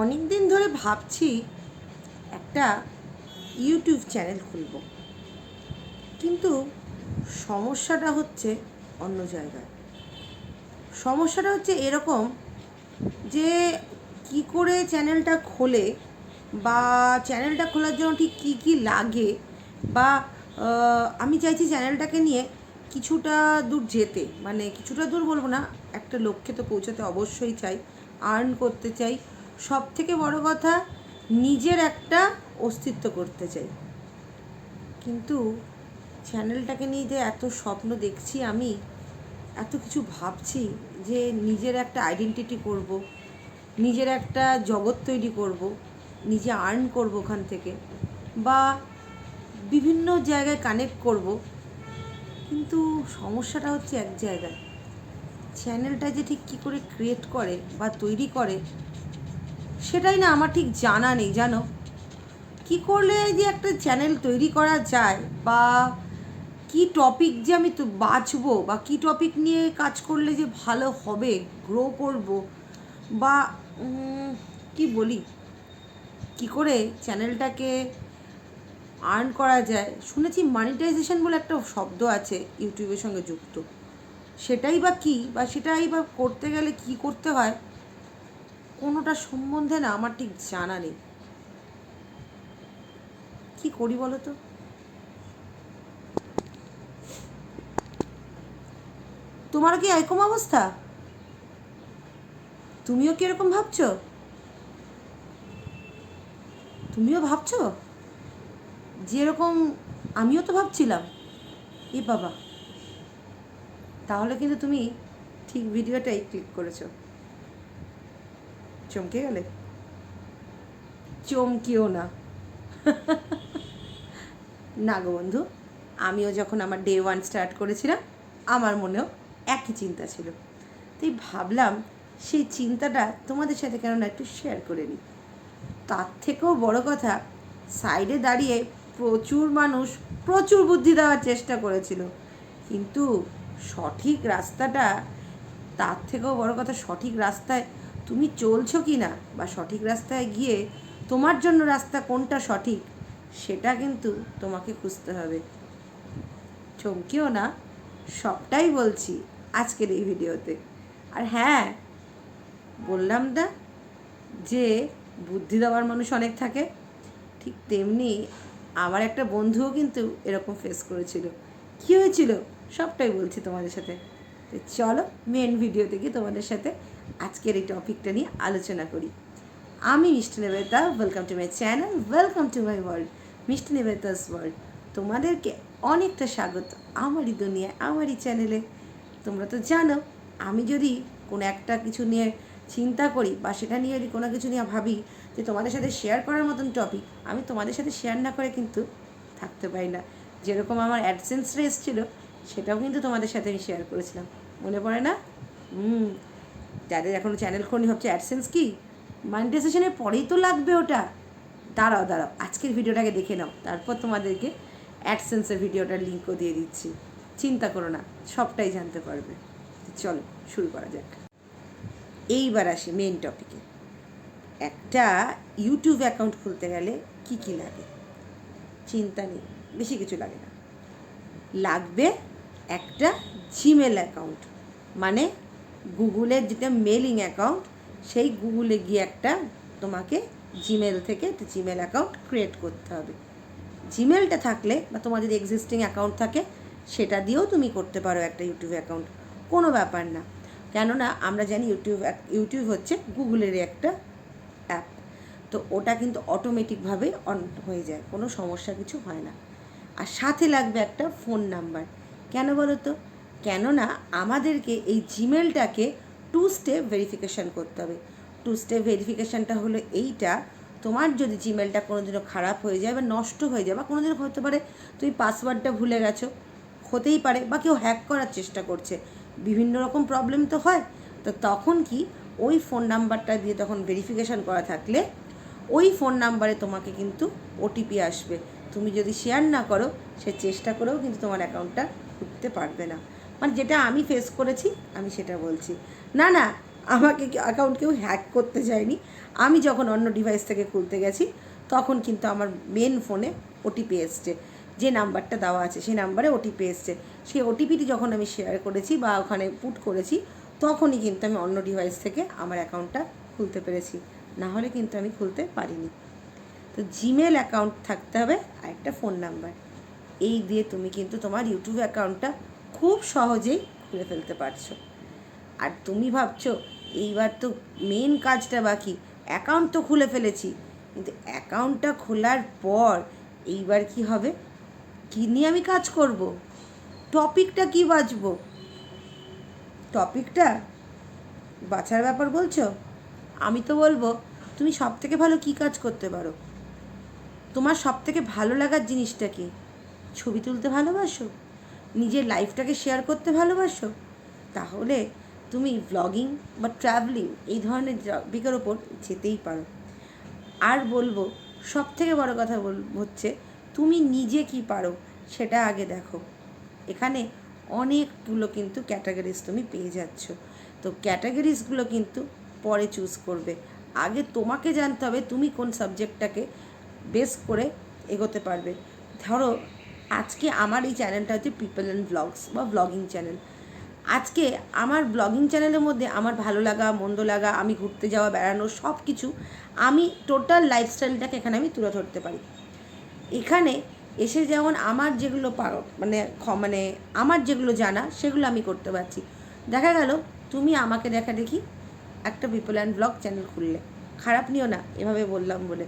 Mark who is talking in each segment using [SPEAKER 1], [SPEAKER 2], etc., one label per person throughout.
[SPEAKER 1] অনেক দিন ধরে ভাবছি একটা ইউটিউব চ্যানেল খুলব, কিন্তু সমস্যাটা হচ্ছে অন্য জায়গায়। সমস্যাটা হচ্ছে এরকম যে কি করে চ্যানেলটা খোলে, বা চ্যানেলটা খোলার জন্য ঠিক কী কী লাগে, বা আমি চাইছি চ্যানেলটাকে নিয়ে কিছুটা দূর যেতে, মানে কিছুটা দূর বলবো না, একটা লক্ষ্যে তো পৌঁছাতে অবশ্যই চাই, আর্ন করতে চাই, সব থেকে বড় কথা নিজের একটা অস্তিত্ব করতে চাই। কিন্তু চ্যানেলটাকে নিয়ে যে এত স্বপ্ন দেখছি আমি, এত কিছু ভাবছি যে নিজের একটা আইডেন্টিটি করব, নিজের একটা জগৎ তৈরি করব, নিজে আর্ন করব ওখান থেকে, বা বিভিন্ন জায়গায় কানেক্ট করব। কিন্তু সমস্যাটা হচ্ছে এক জায়গায়, চ্যানেলটা যে ঠিক কী করে ক্রিয়েট করে বা তৈরি করে সেটাই না আমার ঠিক জানা নেই। জানো, কী করলে যে একটা চ্যানেল তৈরি করা যায়, বা কী টপিক যে আমি তো বাছবো, বা কী টপিক নিয়ে কাজ করলে যে ভালো হবে, গ্রো করব, বা কি বলি, কি করে চ্যানেলটাকে আর্ন করা যায়। শুনেছি মানিটাইজেশন বলে একটা শব্দ আছে ইউটিউবের সঙ্গে যুক্ত, সেটাই বা কী, বা সেটাই বা করতে গেলে কি করতে হয়, কোনোটা সম্বন্ধে না আমার ঠিক জানা নেই। কী করি বলো তো? তোমারও কি এরকম অবস্থা? তুমিও কি এরকম ভাবছো? তুমিও ভাবছো যেরকম আমিও তো ভাবছিলাম? এ বাবা, তাহলে কিন্তু তুমি ঠিক ভিডিওটাই ক্লিক করেছো। চমকে গেলে? চমকিও না। না গো বন্ধু, আমিও যখন আমার ডে 1 স্টার্ট করেছিলাম আমার মনেও একই চিন্তা ছিল। তাই ভাবলাম সেই চিন্তাটা তোমাদের সাথে কেননা একটু শেয়ার করে নিই। তার থেকেও বড় কথা, সাইডে দাঁড়িয়ে প্রচুর মানুষ প্রচুর বুদ্ধি দেওয়ার চেষ্টা করেছিল, কিন্তু সঠিক রাস্তাটা, তার থেকেও বড় কথা সঠিক রাস্তায় তুমি চলছো কি না, বা সঠিক রাস্তায় গিয়ে তোমার জন্য রাস্তা কোনটা সঠিক সেটা কিন্তু তোমাকে খুঁজতে হবে। চমকিও না, সবটাই বলছি আজকের এই ভিডিওতে। আর হ্যাঁ, বললাম না যে বুদ্ধি দেওয়ার মানুষ অনেক থাকে, ঠিক তেমনি আমার একটা বন্ধুও কিন্তু এরকম ফেস করেছিল। কী হয়েছিল সবটাই বলছি তোমাদের সাথে। তো চলো মেন ভিডিও থেকে তোমাদের সাথে আজকের এই টপিকটা নিয়ে আলোচনা করি। আমি মিষ্টি Nivedita, welcome to my channel, welcome to my world, মিষ্টি নিবেদিতাস ওয়ার্ল্ড। তোমাদেরকে অনেকটা স্বাগত আমারই দুনিয়ায়, আমারই চ্যানেলে। তোমরা তো জানো, আমি যদি কোনো একটা কিছু নিয়ে চিন্তা করি, বা সেটা নিয়ে যদি কোনো কিছু নিয়ে ভাবি যে তোমাদের সাথে শেয়ার করার মতন টপিক, আমি তোমাদের সাথে শেয়ার না করে কিন্তু থাকতে পারি না। যেরকম আমার অ্যাডসেন্সটা এসেছিলো, সেটাও কিন্তু তোমাদের সাথে আমি শেয়ার করেছিলাম, মনে পড়ে না? যাদের এখনও চ্যানেল খোলেনি ভাবছে অ্যাডসেন্স কী, মনিটাইজেশনের পরেই তো লাগবে ওটা। দাঁড়াও দাঁড়াও, আজকের ভিডিওটাকে দেখে নাও, তারপর তোমাদেরকে অ্যাডসেন্সের ভিডিওটার লিঙ্কও দিয়ে দিচ্ছি। চিন্তা করো না, সবটাই জানতে পারবে। চলো শুরু করা যাক। এইবার আসি মেন টপিকে। একটা ইউটিউব অ্যাকাউন্ট খুলতে গেলে কি কি লাগে? চিন্তা নেই, বেশি কিছু লাগে না। লাগবে একটা জিমেল অ্যাকাউন্ট, মানে গুগলের যেটা মেলিং অ্যাকাউন্ট, সেই গুগলে গিয়ে একটা তোমাকে জিমেল থেকে একটা জিমেল অ্যাকাউন্ট ক্রিয়েট করতে হবে। জিমেলটা থাকলে, বা তোমার যদি এক্সিস্টিং অ্যাকাউন্ট থাকে সেটা দিয়েও তুমি করতে পারো একটা ইউটিউব অ্যাকাউন্ট, কোনো ব্যাপার না। কেননা আমরা জানি ইউটিউব হচ্ছে গুগলেরই একটা অ্যাপ, তো ওটা কিন্তু অটোমেটিকভাবে অন হয়ে যায়, কোনো সমস্যা কিছু হয় না। আর সাথে লাগবে একটা ফোন নাম্বার। কেন বলো তো? কেননা আমাদেরকে এই জিমেলটাকে 2 স্টেপ ভেরিফিকেশান করতে হবে। 2 স্টেপ ভেরিফিকেশানটা হলো এইটা, তোমার যদি জিমেলটা কোনো দিনও খারাপ হয়ে যায় বা নষ্ট হয়ে যায়, বা কোনো দিনও হতে পারে তুমি পাসওয়ার্ডটা ভুলে গেছো, হতেই পারে, বা কেউ হ্যাক করার চেষ্টা করছে, বিভিন্ন রকম প্রবলেম তো হয়। তো তখন কি, ওই ফোন নাম্বারটা দিয়ে তখন ভেরিফিকেশান করা থাকলে ওই ফোন নাম্বারে তোমাকে কিন্তু ওটিপি আসবে। তুমি যদি শেয়ার না করো, সে চেষ্টা করেও কিন্তু তোমার অ্যাকাউন্টটা খুলতে পারবে না। মানে যেটা আমি ফেস করেছি আমি সেটা বলছি। না না, আমাকে অ্যাকাউন্ট কেউ হ্যাক করতে যায়নি। আমি যখন অন্য ডিভাইস থেকে খুলতে গেছি তখন কিন্তু আমার মেন ফোনে ওটিপি এসছে, যে নাম্বারটা দেওয়া আছে সেই নাম্বারে ওটিপি এসছে। সেই ওটিপিটি যখন আমি শেয়ার করেছি বা ওখানে পুট করেছি তখনই কিন্তু আমি অন্য ডিভাইস থেকে আমার অ্যাকাউন্টটা খুলতে পেরেছি, না হলে কিন্তু আমি খুলতে পারিনি। তো জিমেল অ্যাকাউন্ট থাকতে হবে আর একটা ফোন নাম্বার, এই দিয়ে তুমি কিন্তু তোমার ইউটিউব অ্যাকাউন্টটা খুব সহজেই খুলে ফেলতে পারছো। আর তুমি ভাবছো এইবার তো মেন কাজটা বাকি, অ্যাকাউন্ট তো খুলে ফেলেছি, কিন্তু অ্যাকাউন্টটা খোলার পর এইবার কি হবে, কী নিয়ে আমি কাজ করব, টপিকটা কি বাছবো? টপিকটা বাছার ব্যাপার বলছো? আমি তো বলবো তুমি সবথেকে ভালো কী কাজ করতে পারো, তোমার সবথেকে ভালো লাগার জিনিসটা কি? ছবি তুলতে ভালোবাসো, নিজের লাইফটাকে শেয়ার করতে ভালোবাসো, তাহলে তুমি ভ্লগিং বা ট্রাভেলিং এই ধরনের টপিকের ওপর যেতেই পারো। আর বলবো সবথেকে বড় কথা হচ্ছে তুমি নিজে কি পারো সেটা আগে দেখো। এখানে অনেকগুলো কিন্তু ক্যাটাগরিজ তুমি পেয়ে যাচ্ছ, তো ক্যাটাগরিজগুলো কিন্তু পরে চুজ করবে। আগে তোমাকে জানতে হবে তুমি কোন সাবজেক্টটাকে বেস করে এগোতে পারবে। ধরো আজকে আমার এই চ্যানেলটা হচ্ছে পিপল অ্যান্ড ব্লগস বা ব্লগিং চ্যানেল। আজকে আমার ব্লগিং চ্যানেলের মধ্যে আমার ভালো লাগা মন্দ লাগা, আমি ঘুরতে যাওয়া বেড়ানো সব কিছু, আমি টোটাল লাইফস্টাইলটাকে এখানে আমি তুলে ধরতে পারি। এখানে এসে যেমন আমার যেগুলো মানে আমার যেগুলো জানা সেগুলো আমি করতে পারছি। দেখা গেল তুমি আমাকে দেখা দেখি একটা পিপল অ্যান্ড ব্লগ চ্যানেল খুললে, খারাপ নিও না এভাবে বললাম বলে,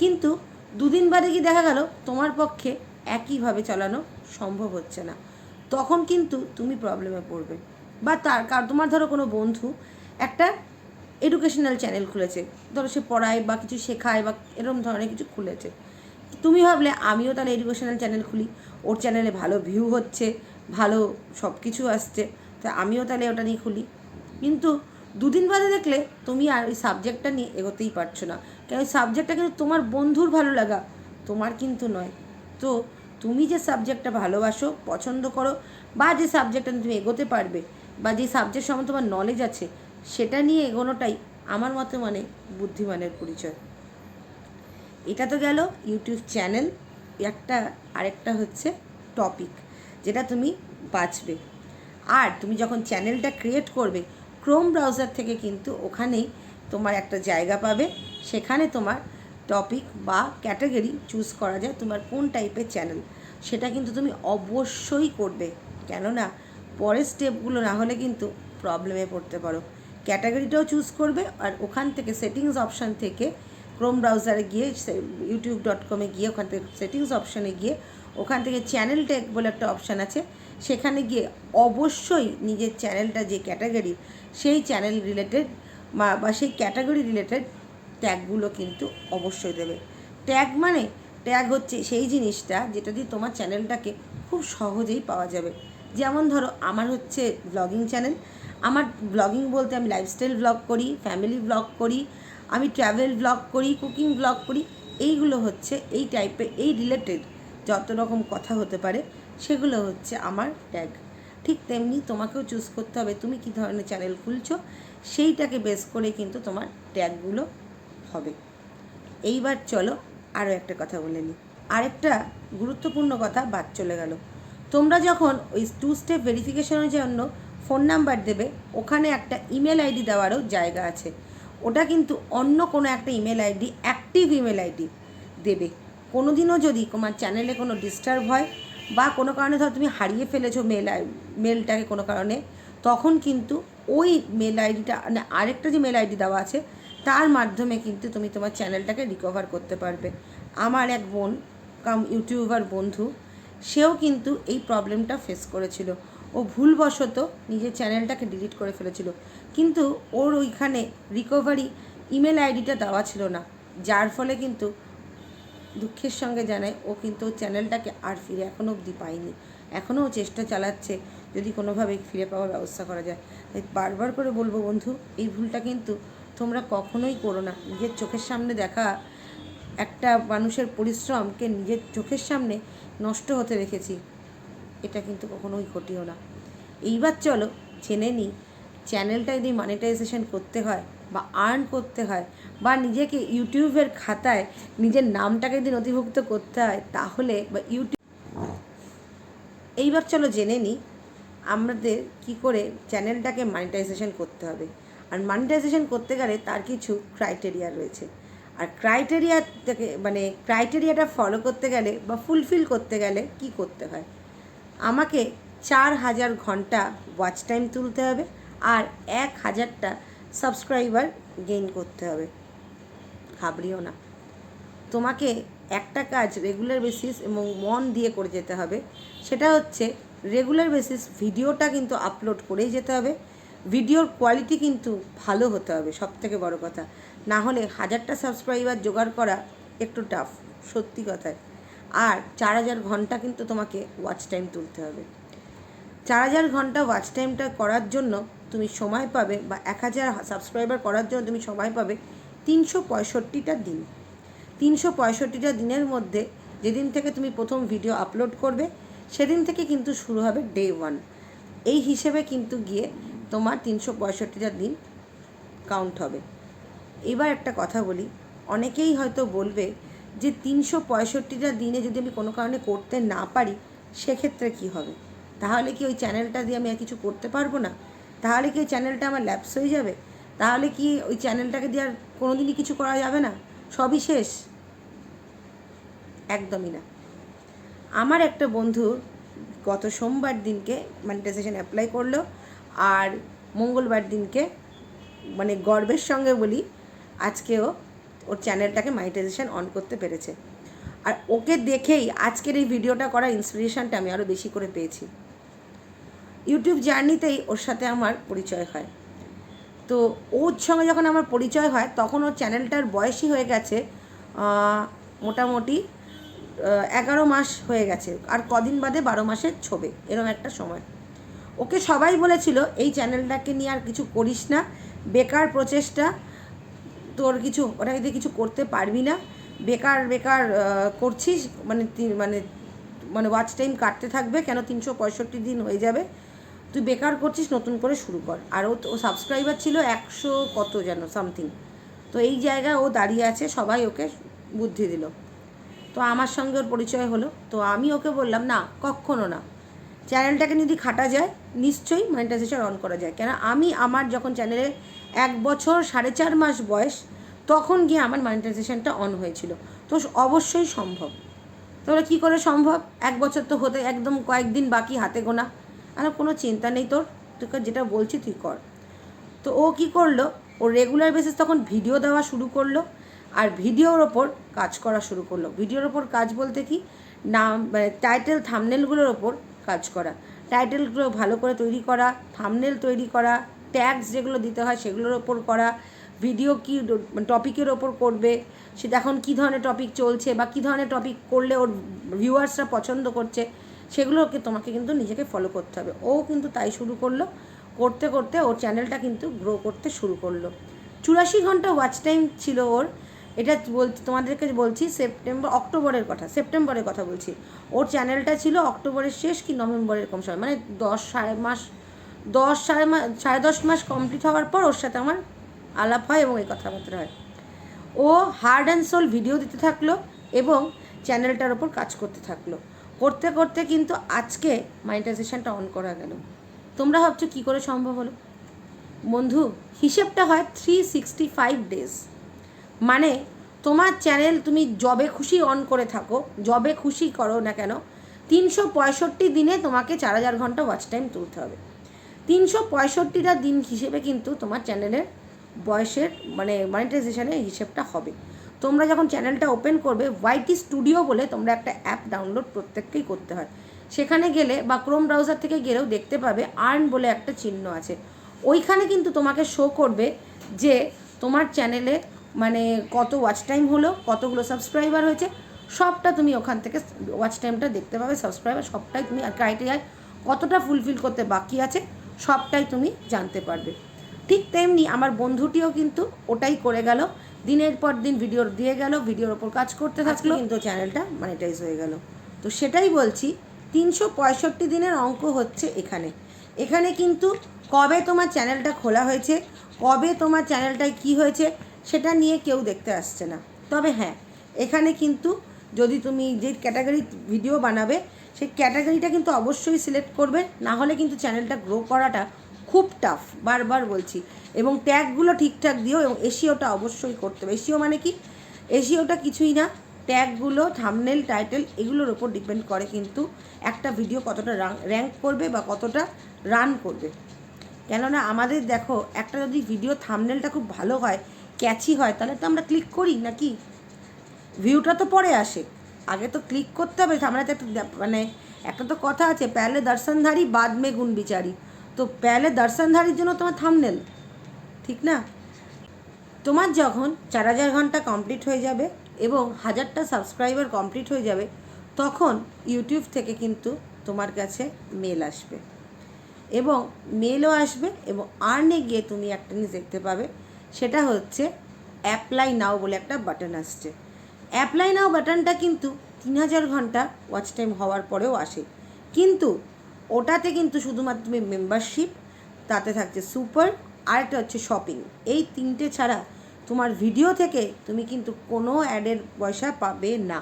[SPEAKER 1] কিন্তু দুদিন বাদে কি দেখা গেল তোমার পক্ষে একইভাবে চালানো সম্ভব হচ্ছে না, তখন কিন্তু তুমি প্রবলেমে পড়বে। বা তোমার ধরো কোনো বন্ধু একটা এডুকেশনাল চ্যানেল খুলেছে, ধরো সে পড়ায় বা কিছু শেখায় বা এরকম ধরনের কিছু খুলেছে, তুমি ভাবলে আমিও তাহলে এডুকেশনাল চ্যানেল খুলি, ওর চ্যানেলে ভালো ভিউ হচ্ছে, ভালো সব কিছু আসছে, তো আমিও তাহলে ওটা নিয়ে খুলি। কিন্তু দুদিন বাদে দেখলে তুমি আর ওই সাবজেক্টটা নিয়ে এগোতেই পারছো না, কেন ওই সাবজেক্টটা কিন্তু তোমার বন্ধুর ভালো লাগা, তোমার কিন্তু নয়। তো তুমি যে সাবজেক্টটা ভালোবাসো পছন্দ করো বা যে সাবজেক্টটা তুমি এগোতে পারবে বা যে সাবজেক্ট সম্বন্ধে তোমার নলেজ আছে সেটা নিয়ে এগোনোটাই আমার মতে মানে বুদ্ধিমানের পরিচয়। এটা তো গেল ইউটিউব চ্যানেল, আরেকটা হচ্ছে টপিক যেটা তুমি বাছবে। আর তুমি যখন চ্যানেলটা ক্রিয়েট করবে ক্রোম ব্রাউজার থেকে কিন্তু ওখানেই তোমার একটা জায়গা পাবে, সেখানে তোমার টপিক বা ক্যাটাগরি চুজ করা যায় তোমার কোন টাইপের চ্যানেল, সেটা কিন্তু তুমি অবশ্যই করবে, কেননা পরের স্টেপগুলো না হলে কিন্তু প্রবলেমে পড়তে পারো। ক্যাটাগরিটাও চুজ করবে আর ওখান থেকে সেটিংস অপশান থেকে ক্রোম ব্রাউজারে গিয়ে youtube.com-এ গিয়ে ওখান থেকে সেটিংস অপশানে গিয়ে ওখান থেকে চ্যানেল ট্যাগ বলে একটা অপশান আছে, সেখানে গিয়ে অবশ্যই নিজের চ্যানেলটা যে ক্যাটাগরি সেই চ্যানেল রিলেটেড বা সেই ক্যাটাগরি রিলেটেড ট্যাগগুলো কিন্তু অবশ্যই দেবে। ট্যাগ হচ্ছে সেই জিনিসটা যেটা দিয়ে তোমার চ্যানেলটাকে খুব সহজেই পাওয়া যাবে। যেমন ধরো আমার হচ্ছে ব্লগিং চ্যানেল, আমার ব্লগিং বলতে আমি লাইফস্টাইল ব্লগ করি, ফ্যামিলি ব্লগ করি, আমি ট্রাভেল ব্লগ করি, কুকিং ব্লগ করি, এইগুলো হচ্ছে এই টাইপের এই রিলেটেড যত রকম কথা হতে পারে সেগুলো হচ্ছে আমার ট্যাগ। ঠিক তেমনি তোমাকেও চুজ করতে হবে তুমি কী ধরনের চ্যানেল খুলছো, সেইটাকে বেস করে কিন্তু তোমার ট্যাগগুলো হবে। এইবার চলো আরও একটা কথা বলে নিই, আরেকটা গুরুত্বপূর্ণ কথা বাদ চলে গেল। তোমরা যখন ওই 2 স্টেপ ভেরিফিকেশনের জন্য ফোন নাম্বার দেবে ওখানে একটা ইমেল আইডি দেওয়ারও জায়গা আছে, ওটা কিন্তু অন্য কোনো একটা email ID, active email ID দেবে। কোনো দিনও যদি তোমার চ্যানেলে কোনো ডিস্টার্ব হয় বা কোনো কারণে ধরো তুমি হারিয়ে ফেলেছো মেলটাকে কোনো কারণে, তখন কিন্তু ওই মেল আইডিটা মানে আরেকটা যে মেল আইডি দেওয়া আছে তার মাধ্যমে কিন্তু তুমি তোমার চ্যানেলটাকে রিকভার করতে পারবে। আমার এক বোন ইউটিউবার বন্ধু, সেও কিন্তু এই প্রবলেমটা ফেস করেছিল, ও ভুলবশত নিজের চ্যানেলটাকে ডিলিট করে ফেলেছিল, কিন্তু ওর ওইখানে রিকভারি ইমেল আইডিটা দেওয়া ছিল না, যার ফলে কিন্তু দুঃখের সঙ্গে জানায় ও কিন্তু চ্যানেলটাকে আর ফিরে এখনও অবধি পায়নি, এখনও চেষ্টা চালাচ্ছে যদি কোনোভাবে ফিরে পাওয়ার ব্যবস্থা করা যায়। তাই বারবার করে বলবো বন্ধু, এই ভুলটা কিন্তু তোমরা কখনোই করো না। নিজের চোখের সামনে দেখা একটা মানুষের পরিশ্রমকে নিজের চোখের সামনে নষ্ট হতে রেখেছি, এটা কিন্তু কখনোই ঘটিও না। এইবার চলো জেনে নিই চ্যানেলটা যদি মনিটাইজেশন করতে হয় বা আর্ন করতে হয় বা নিজেকে ইউটিউবের খাতায় নিজের নামটাকে যদি নথিভুক্ত করতে হয়, তাহলে বা ইউটিউব এইবার চলো জেনে নিই আমাদের কি করে চ্যানেলটাকে মনিটাইজেশন করতে হবে। আর মনিটাইজেশন করতে গেলে তার কিছু ক্রাইটেরিয়া রয়েছে। আর ক্রাইটেরিয়াটা ফলো করতে গেলে বা ফুলফিল করতে গেলে কি করতে হয়, আমাকে 4000 ঘন্টা ওয়াচ টাইম তুলতে হবে আর 1000টা সাবস্ক্রাইবার গেইন করতে হবে। ঘাবড়িও না, তোমাকে একটা কাজ রেগুলার বেসিস এবং মন দিয়ে করে যেতে হবে। সেটা হচ্ছে রেগুলার বেসিস ভিডিওটা কিন্তু আপলোড করেই যেতে হবে। ভিডিওর কোয়ালিটি কিন্তু ভালো হতে হবে, সবথেকে বড় কথা। না হলে 1000টা সাবস্ক্রাইবার জোগাড় করা একটু টাফ, সত্যি কথায়। আর 4000 ঘন্টা কিন্তু তোমাকে ওয়াচ টাইম তুলতে হবে। 4000 ঘন্টা ওয়াচ টাইমটা করার জন্য তুমি সময় পাবে, বা 1000 সাবস্ক্রাইবার করার জন্য তুমি সময় পাবে 365টা দিন। 365টা দিনের মধ্যে যেদিন থেকে তুমি প্রথম ভিডিও আপলোড করবে সেদিন থেকে কিন্তু শুরু হবে ডে 1। এই হিসেবে কিন্তু গিয়ে তোমার 365টা দিন কাউন্ট হবে। এবার একটা কথা বলি, অনেকেই হয়তো বলবে যে 365টা দিনে যদি আমি কোনো কারণে করতে না পারি সেক্ষেত্রে কি হবে? তাহলে কি ওই চ্যানেলটা দিয়ে আমি আর কিছু করতে পারবো না? তাহলে কি ওই চ্যানেলটা আমার ল্যাপস হয়ে যাবে? তাহলে কি ওই চ্যানেলটাকে দিয়ে আর কোনোদিনই কিছু করা যাবে না, সবই শেষ? একদমই না। আমার একটা বন্ধু গত সোমবার দিনকে মনিটাইজেশন অ্যাপ্লাই করলো, আর মঙ্গলবার দিনকে, মানে গর্বের সঙ্গে বলি, আজকেও ওর চ্যানেলটাকে মনিটাইজেশন অন করতে পেরেছে। আর ওকে দেখেই আজকের এই ভিডিওটা করার ইন্সপিরেশনটা আমি আরও বেশি করে পেয়েছি। ইউটিউব জার্নিতেই ওর সাথে আমার পরিচয় হয়। তো ওর সঙ্গে যখন আমার পরিচয় হয় তখন ওর চ্যানেলটার বয়সই হয়ে গেছে মোটামুটি 11 মাস হয়ে গেছে, আর কদিন বাদে 12 মাসের ছবে, এরকম একটা সময়। ওকে সবাই বলেছিল এই চ্যানেলটাকে নিয়ে আর কিছু করিস না, বেকার প্রচেষ্টা, তোর কিছু ওটাকে দিয়ে কিছু করতে পারবি না, বেকার বেকার করছিস, মানে মানে মানে ওয়াচ টাইম কাটতে থাকবে, কেন 365 দিন হয়ে যাবে, তুই বেকার করছিস, নতুন করে শুরু কর। আর ও সাবস্ক্রাইবার ছিল 100 কত যেন সামথিং। তো এই জায়গায় ও দাঁড়িয়ে আছে, সবাই ওকে বুদ্ধি দিল। তো আমার সঙ্গে ওর পরিচয় হলো। তো আমি ওকে বললাম, না কখনো না, চ্যানেলটাকে যদি খাটা যায় নিশ্চয়ই মনিটাইজেশন অন করা যায়। কেন আমি আমার যখন চ্যানেলে 1 বছর 4.5 মাস বয়স তখন গিয়ে আমার মনিটাইজেশনটা অন হয়েছিল। তো অবশ্যই সম্ভব। তাহলে কী করে সম্ভব? 1 বছর তো হতে একদম কয়েকদিন বাকি, হাতে গোনা। আর কোনো চিন্তা নেই তোর, তোকে যেটা বলছি তুই কর। তো ও কী করলো, ও রেগুলার বেসিস তখন ভিডিও দেওয়া শুরু করলো, আর ভিডিওর ওপর কাজ করা শুরু করলো। ভিডিওর ওপর কাজ বলতে কি, নাম মানে টাইটেল থাম্বনেলগুলোর ওপর কাজ করা, টাইটেলগুলো ভালো করে তৈরি করা, থাম্বনেল তৈরি করা, ট্যাগস যেগুলো দিতে হয় সেগুলোর ওপর করা, ভিডিও কী টপিকের ওপর করবে, সেটা এখন কী ধরনের টপিক চলছে বা কী ধরনের টপিক করলে ওর ভিউয়ার্সরা পছন্দ করছে, সেগুলোকে তোমাকে কিন্তু নিজেকে ফলো করতে হবে। ও কিন্তু তাই শুরু করলো, করতে করতে ওর চ্যানেলটা কিন্তু গ্রো করতে শুরু করলো। 84 ঘন্টা ওয়াচ টাইম ছিল ওর। এটা তোমাদেরকে বলছি অক্টোবরের সেপ্টেম্বরের কথা বলছি। ওর চ্যানেলটা ছিল অক্টোবরের শেষ কি নভেম্বরের কম সময়, মানে 10 মাস কমপ্লিট হওয়ার পর ওর সাথে আমার আলাপ হয় এবং এই কথাবার্তা হয়। ও হার্ড অ্যান্ড সোল ভিডিও দিতে থাকলো এবং চ্যানেলটার ওপর কাজ করতে থাকলো। করতে করতে কিন্তু আজকে মনিটাইজেশনটা অন করা গেল। তোমরা ভাবছো কী করে সম্ভব হলো? বন্ধু, হিসেবটা হয় 365 ডেজ। মানে তোমার চ্যানেল তুমি যবে খুশি অন করে থাকো, যবে খুশি করো না কেন, 365 দিনে তোমাকে 4000 ঘন্টা ওয়াচ টাইম তুলতে হবে। 365টা দিন হিসেবে কিন্তু তোমার চ্যানেলের বয়সের মানে মনিটাইজেশনের হিসেবটা হবে। তোমরা যখন চ্যানেলটা ওপেন করবে, ওয়াইটি স্টুডিও বলে তোমরা একটা অ্যাপ ডাউনলোড প্রত্যেককেই করতে হয়। সেখানে গেলে বা ক্রোম ব্রাউজার থেকে গেলেও দেখতে পাবে আর্ন বলে একটা চিহ্ন আছে। ওইখানে কিন্তু তোমাকে শো করবে যে তোমার চ্যানেলে মানে কত ওয়াচ টাইম হলো, কতগুলো সাবস্ক্রাইবার হয়েছে, সবটা তুমি ওখান থেকে ওয়াচ টাইমটা দেখতে পাবে, সাবস্ক্রাইবার সবটাই তুমি, আর ক্রাইটেরিয়ায় কতটা ফুলফিল করতে বাকি আছে সবটাই তুমি জানতে পারবে। ঠিক তেমনি আমার বন্ধুটিও কিন্তু ওটাই করে গেল, দিনের পর দিন ভিডিও দিয়ে গেল, ভিডিওর ওপর কাজ করতে থাকলো, কিন্তু চ্যানেলটা মনিটাইজ হয়ে গেল। তো সেটাই বলছি, 365 দিনের অঙ্ক হচ্ছে এখানে। এখানে কিন্তু কবে তোমার চ্যানেলটা খোলা হয়েছে, কবে তোমার চ্যানেলটায় কি হয়েছে সেটা নিয়ে কেউ দেখতে আসছে না। তবে হ্যাঁ, এখানে কিন্তু যদি তুমি যে ক্যাটাগরি ভিডিও বানাবে সেই ক্যাটাগরিটা কিন্তু অবশ্যই সিলেক্ট করবে, না হলে কিন্তু চ্যানেলটা গ্রো করাটা খুব টাফ, বারবার বলছি। এবং ট্যাগগুলো ঠিকঠাক দিও, এবং এসইওটা অবশ্যই করতে হবে। এসইও মানে কি? এসইওটা কিছুই না, ট্যাগগুলো, থাম্বনেল, টাইটেল, এগুলোর ওপর ডিপেন্ড করে কিন্তু একটা ভিডিও কতটা র্যাঙ্ক করবে বা কতটা রান করবে। কেননা আমাদের দেখো, একটা যদি ভিডিও থাম্বনেলটা খুব ভালো হয়, ক্যাচি হয়, তাহলে তো আমরা ক্লিক করি নাকি? ভিউটা তো পরে আসে, আগে তো ক্লিক করতে হবে। থাম্বনেলটা একটু মানে একটা তো কথা আছে, পেলে দর্শনধারী বাদ মে গুণ বিচারি। তো পেলে দর্শনধারীর জন্য তোমার থাম্বনেল, ঠিক না? তোমার যখন 4000 ঘন্টা কমপ্লিট হয়ে যাবে এবং 1000টা সাবস্ক্রাইবার কমপ্লিট হয়ে যাবে, তখন ইউটিউব থেকে কিন্তু তোমার কাছে মেল আসবে, এবং মেলও আসবে, এবং আর্নে গিয়ে তুমি একটা জিনিস দেখতে পাবে, সেটা হচ্ছে অ্যাপ্লাই নাও বলে একটা বাটন আসছে। অ্যাপ্লাই নাও বাটনটা কিন্তু 3000 ঘন্টা ওয়াচ টাইম হওয়ার পরেও আসে, কিন্তু ওটাতে কিন্তু শুধুমাত্র তুমি মেম্বারশিপ, তাতে থাকছে সুপার, আর একটা হচ্ছে শপিং, এই 3টে ছাড়া তোমার ভিডিও থেকে তুমি কিন্তু কোনো অ্যাডের পয়সা পাবে না।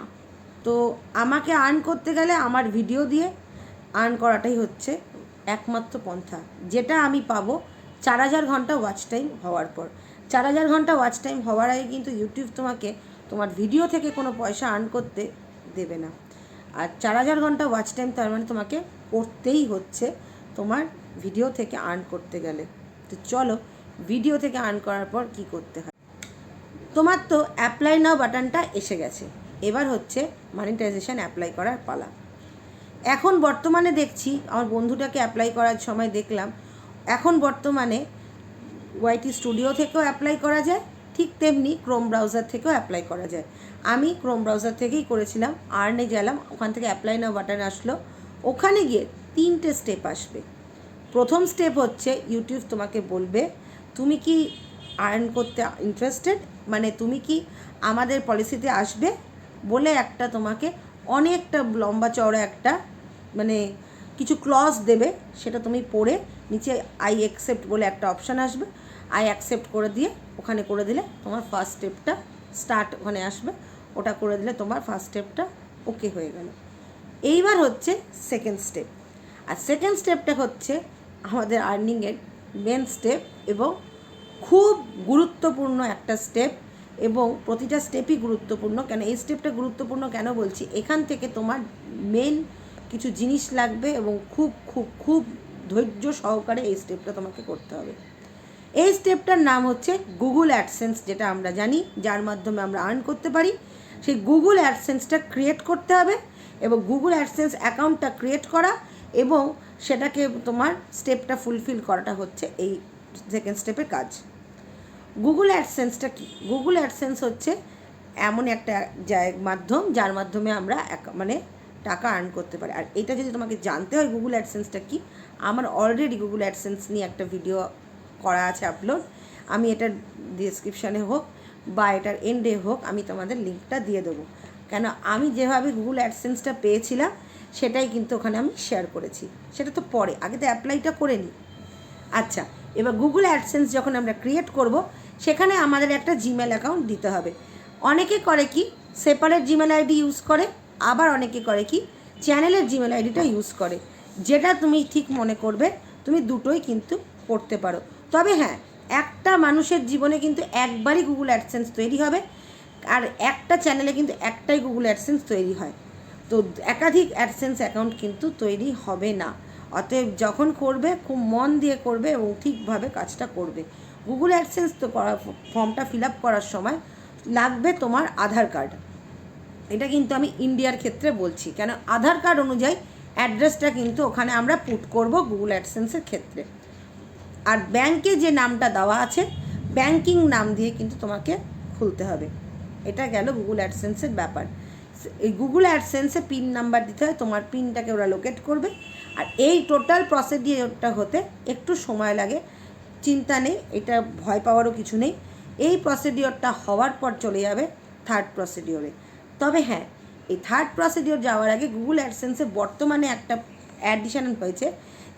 [SPEAKER 1] তো আমাকে আর্ন করতে গেলে আমার ভিডিও দিয়ে আর্ন করাটাই হচ্ছে একমাত্র পন্থা, যেটা আমি পাবো 4000 ঘন্টা ওয়াচ টাইম হওয়ার পর। 4000 ঘন্টা ওয়াচ টাইম হওয়ার আগে কিন্তু ইউটিউব তোমাকে তোমার ভিডিও থেকে কোনো পয়সা আর্ন করতে দেবে না। আর 4000 ঘন্টা ওয়াচ টাইম তার মানে তোমাকে করতেই হচ্ছে তোমার ভিডিও থেকে আর্ন করতে গেলে। তো চলো, ভিডিও থেকে আর্ন করার পর কি করতে হয়। তোমার তো অ্যাপ্লাই নাও বাটনটা এসে গেছে, এবার হচ্ছে মনিটাইজেশন অ্যাপ্লাই করার পালা। এখন বর্তমানে দেখছি, আমার বন্ধুটাকে অ্যাপ্লাই করার সময় দেখলাম, এখন বর্তমানে ওয়াইটি স্টুডিও থেকেও অ্যাপ্লাই করা যায়, ঠিক তেমনি ক্রোম ব্রাউজার থেকেও অ্যাপ্লাই করা যায়। আমি ক্রোম ব্রাউজার থেকেই করেছিলাম। আর্নে গেলাম, ওখান থেকে অ্যাপ্লাই নাও বাটন আসলো, ওখানে গিয়ে 3টে স্টেপ আসবে। প্রথম স্টেপ হচ্ছে ইউটিউব তোমাকে বলবে তুমি কি আর্ন করতে ইন্টারেস্টেড, মানে তুমি কি আমাদের পলিসিতে আসবে, বলে একটা তোমাকে অনেকটা লম্বা চওড়া একটা মানে কিছু ক্লজ দেবে, সেটা তুমি পড়ে নিচে আই অ্যাকসেপ্ট বলে একটা অপশান আসবে, আই অ্যাকসেপ্ট করে দিয়ে ওখানে করে দিলে তোমার ফার্স্ট স্টেপটা স্টার্ট ওখানে আসবে, ওটা করে দিলে তোমার ফার্স্ট স্টেপটা ওকে হয়ে গেল। এইবার হচ্ছে সেকেন্ড স্টেপ, আর সেকেন্ড স্টেপটা হচ্ছে আমাদের আর্নিংয়ের মেন স্টেপ, এবং খুব গুরুত্বপূর্ণ একটা স্টেপ, এবং প্রতিটা স্টেপই গুরুত্বপূর্ণ। কেন এই স্টেপটা গুরুত্বপূর্ণ কেন বলছি, এখান থেকে তোমার মেন কিছু জিনিস লাগবে, এবং খুব খুব খুব ধৈর্য সহকারে এই স্টেপটা তোমাকে করতে হবে। এই স্টেপটার নাম হচ্ছে গুগল অ্যাডসেন্স, যেটা আমরা জানি, যার মাধ্যমে আমরা আর্ন করতে পারি। সেই গুগল অ্যাডসেন্সটা ক্রিয়েট করতে হবে, এবং গুগল অ্যাডসেন্স অ্যাকাউন্টটা ক্রিয়েট করা এবং সেটাকে তোমার স্টেপটা ফুলফিল করাটা হচ্ছে এই সেকেন্ড স্টেপের কাজ। গুগল অ্যাডসেন্সটা কি? গুগল অ্যাডসেন্স হচ্ছে এমন একটা মাধ্যম, যার মাধ্যমে আমরা মানে টাকা আর্ন করতে পারি। আর এটা যদি তোমাকে জানতে হয় গুগল অ্যাডসেন্সটা কি, আমার অলরেডি গুগল অ্যাডসেন্স নিয়ে একটা ভিডিও করা আছে আপলোড, আমি এটার ডিসক্রিপশানে হোক বা এটার এন্ডে হোক আমি তোমাদের লিঙ্কটা দিয়ে দেবো। কেন আমি যেভাবে গুগল অ্যাডসেন্সটা পেয়েছিলাম সেটাই কিন্তু ওখানে আমি শেয়ার করেছি, সেটা তো পরে, আগে তো অ্যাপ্লাইটা করে নিই। আচ্ছা, এবার গুগল অ্যাডসেন্স যখন আমরা ক্রিয়েট করব, সেখানে আমাদের একটা জিমেল অ্যাকাউন্ট দিতে হবে। অনেকে করে কি সেপারেট জিমেল আইডি ইউজ করে, আবার অনেকে করে কি চ্যানেলের জিমেল আইডিটা ইউজ করে। যেটা তুমি ঠিক মনে করবে, তুমি দুটোই কিন্তু করতে পারো। তবে হ্যাঁ, একটা মানুষের জীবনে কিন্তু একবারই গুগল অ্যাডসেন্স তৈরি হবে, আর একটা চ্যানেলে কিন্তু একটাই গুগল অ্যাডসেন্স তৈরি হয়। তো একাধিক অ্যাডসেন্স অ্যাকাউন্ট কিন্তু তৈরি হবে না। অতএব যখন করবে খুব মন দিয়ে করবে এবং ঠিকভাবে কাজটা করবে। গুগল অ্যাডসেন্স তো ফর্মটা ফিল আপ করার সময় লাগবে তোমার আধার কার্ড। এটা কিন্তু আমি ইন্ডিয়ার ক্ষেত্রে বলছি, কেন আধার কার্ড অনুযায়ী অ্যাড্রেসটা কিন্তু ওখানে আমরা পুট করব গুগল অ্যাডসেন্সের ক্ষেত্রে। আর ব্যাংকে যে নামটা দেওয়া আছে, ব্যাংকিং নাম দিয়ে কিন্তু তোমাকে খুলতে হবে। এটা গেল গুগল অ্যাডসেন্সের ব্যাপার। এই গুগল অ্যাডসেন্সে পিন নাম্বার দিতে হয়, তোমার পিনটাকে ওরা লোকেট করবে। আর এই টোটাল প্রসিডিওরটা হতে একটু সময় লাগে, চিন্তা নেই, এটা ভয় পাওয়ারও কিছু নেই। এই প্রসিডিওরটা হওয়ার পর চলে যাবে থার্ড প্রসিডিওরে। তবে হ্যাঁ, এই থার্ড প্রসিডিওর যাওয়ার আগে গুগল অ্যাডসেন্সে বর্তমানে একটা অ্যাডিশন হয়েছে,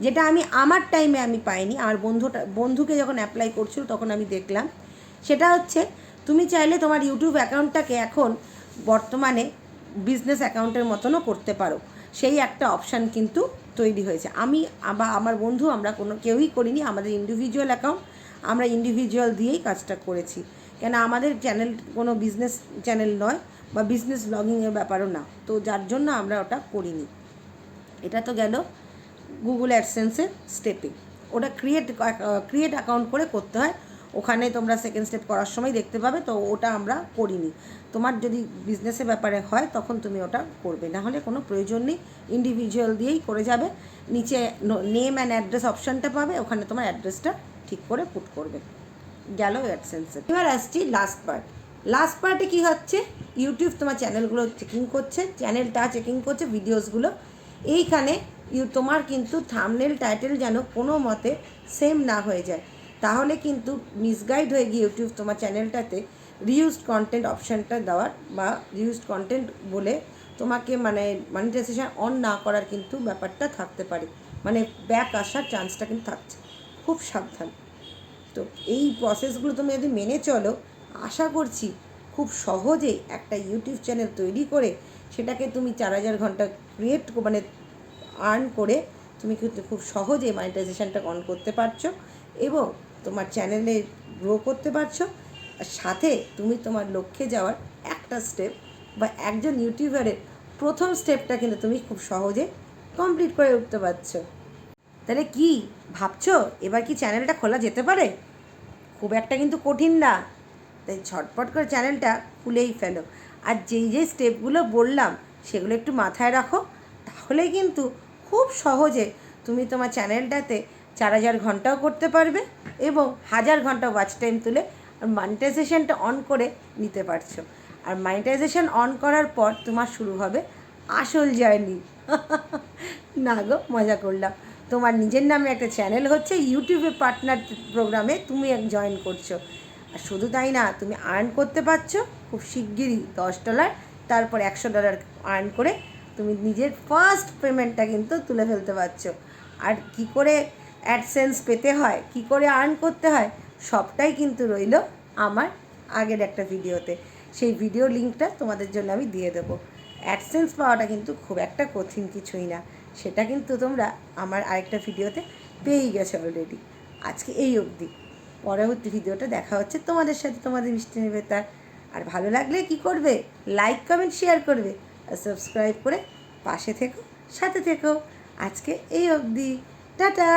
[SPEAKER 1] যেটা আমি আমার টাইমে আমি পাইনি, আর বন্ধুকে যখন অ্যাপ্লাই করছিল তখন আমি দেখলাম। সেটা হচ্ছে তুমি চাইলে তোমার ইউটিউব অ্যাকাউন্টটাকে এখন বর্তমানে বিজনেস অ্যাকাউন্টের মতনও করতে পারো, সেই একটা অপশান কিন্তু তৈরি হয়েছে। আমি বা আমার বন্ধু আমরা কেউই করিনি, আমাদের ইন্ডিভিজুয়াল অ্যাকাউন্ট, আমরা ইন্ডিভিজুয়াল দিয়েই কাজটা করেছি। কেন আমাদের চ্যানেল কোনো বিজনেস চ্যানেল নয় বা বিজনেস ব্লগিংয়ের ব্যাপারও না, তো যার জন্য আমরা ওটা করিনি। এটা তো গেল গুগল অ্যাডসেন্সের স্টেপে। ওটা ক্রিয়েট অ্যাকাউন্ট করে করতে হয়, ওখানে তোমরা সেকেন্ড স্টেপ করার সময় দেখতে পাবে, তো ওটা আমরা করিনি। তোমার যদি বিজনেসের ব্যাপারে হয় তখন তুমি ওটা করবে, না হলে কোনো প্রয়োজন নেই, ইন্ডিভিজুয়াল দিয়েই করে যাবে। নিচে নেম অ্যান্ড অ্যাড্রেস অপশানটা পাবে, ওখানে তোমার অ্যাড্রেসটা ঠিক করে পুট করবে। গেল অ্যাডসেন্সে। এবার আসছি লাস্ট পার্টে কী হচ্ছে, ইউটিউব তোমার চ্যানেলগুলো চেকিং করছে, চ্যানেলটা চেকিং করছে, ভিডিওসগুলো। এইখানে তোমার কিন্তু থাম্বনেল টাইটেল যেন কোনো মতে সেম না হয়ে যায়, তাহলে কিন্তু মিসগাইড হয়ে গিয়ে ইউটিউব তোমার চ্যানেলটাতে রিউজড কন্টেন্ট অপশানটা দেওয়ার বা রিউজড কন্টেন্ট বলে তোমাকে মনিটাইজেশন অন না করার কিন্তু ব্যাপারটা থাকতে পারে, ব্যাক আসার চান্সটা কিন্তু থাকছে। খুব সাবধান। তো এই প্রসেসগুলো তুমি যদি মেনে চলো, আশা করছি খুব সহজেই একটা ইউটিউব চ্যানেল তৈরি করে সেটাকে তুমি 4000 ঘন্টা আর্ন করে তুমি কিন্তু খুব সহজেই মনিটাইজেশনটা অন করতে পারছো এবং তোমার চ্যানেলে গ্রো করতে পারছো। আর সাথে তুমি তোমার লক্ষ্যে যাওয়ার একটা স্টেপ বা একজন ইউটিউবারের প্রথম স্টেপটা কিন্তু তুমি খুব সহজে কমপ্লিট করে উঠতে পারছো। তাহলে কি ভাবছো, এবার কি চ্যানেলটা খোলা যেতে পারে? খুব একটা কিন্তু কঠিন না, তাই ঝটপট করে চ্যানেলটা খুলেই ফেলো। আর যেই স্টেপগুলো বললাম সেগুলো একটু মাথায় রাখো, তাহলেই কিন্তু খুব সহজে তুমি তোমার চ্যানেলটাতে 4000 ঘন্টাও করতে পারবে এবং 1000 ঘন্টা ওয়াচ টাইম তুলে আর মনিটাইজেশনটা অন করে নিতে পারছো। আর মনিটাইজেশন অন করার পর তোমার শুরু হবে আসল জার্নি। না গো, মজা করলাম। তোমার নিজের নামে একটা চ্যানেল হচ্ছে, ইউটিউবে পার্টনার প্রোগ্রামে তুমি জয়েন করছো। আর শুধু তাই না, তুমি আর্ন করতে পারছো খুব শিগগিরই $10, তারপর $100 আর্ন করে তুমি নিজের ফার্স্ট পেমেন্টটা কিন্তু তুলে ফেলতে পারছো। আর কি করে অ্যাডসেন্স পেতে হয়, কি করে আর্ন করতে হয়, সবটাই কিন্তু রইল আমার আগের একটা ভিডিওতে। সেই ভিডিও লিঙ্কটা তোমাদের জন্য আমি দিয়ে দেবো। অ্যাডসেন্স পাওয়াটা কিন্তু খুব একটা কঠিন কিছুই না, সেটা কিন্তু তোমরা আমার আরেকটা ভিডিওতে পেয়েই গেছো অলরেডি। আজকে এই অবধি, পরবর্তী ভিডিওটা দেখা হচ্ছে তোমাদের সাথে, তোমাদের মিষ্টি নিবেদিতা। আর ভালো লাগলে কি করবে, লাইক কমেন্ট শেয়ার করবে আর সাবস্ক্রাইব করে পাশে থেকো, সাথে থেকো। আজকে এই অবধি, টাটা।